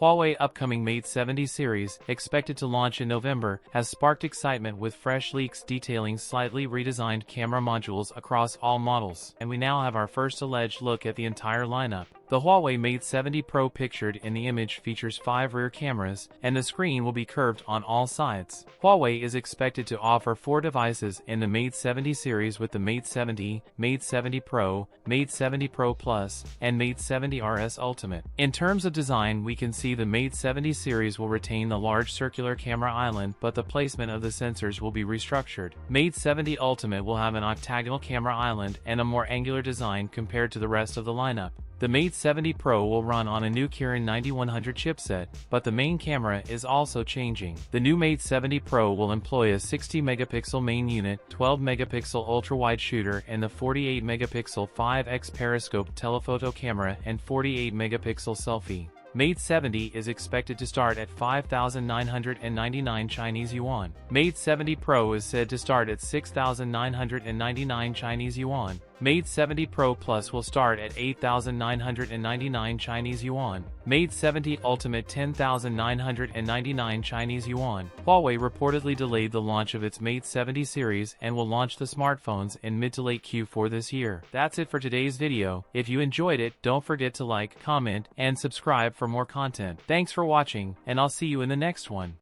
Huawei upcoming Mate 70 series, expected to launch in November, has sparked excitement with fresh leaks detailing slightly redesigned camera modules across all models. And we now have our first alleged look at the entire lineup. The Huawei Mate 70 Pro pictured in the image features 5 rear cameras, and the screen will be curved on all sides. Huawei is expected to offer 4 devices in the Mate 70 series with the Mate 70, Mate 70 Pro, Mate 70 Pro Plus, and Mate 70 RS Ultimate. In terms of design, we can see the Mate 70 series will retain the large circular camera island, but the placement of the sensors will be restructured. Mate 70 Ultimate will have an octagonal camera island and a more angular design compared to the rest of the lineup. The Mate 70 Pro will run on a new Kirin 9100 chipset, but the main camera is also changing. The new Mate 70 Pro will employ a 60-megapixel main unit, 12-megapixel ultra-wide shooter, and the 48-megapixel 5x periscope telephoto camera and 48-megapixel selfie. Mate 70 is expected to start at 5,999 Chinese yuan. Mate 70 Pro is said to start at 6,999 Chinese yuan. Mate 70 Pro Plus will start at 8,999 Chinese yuan. Mate 70 Ultimate 10,999 Chinese yuan. Huawei reportedly delayed the launch of its Mate 70 series and will launch the smartphones in mid to late Q4 this year. That's it for today's video. If you enjoyed it, don't forget to like, comment, and subscribe for more content. Thanks for watching, and I'll see you in the next one.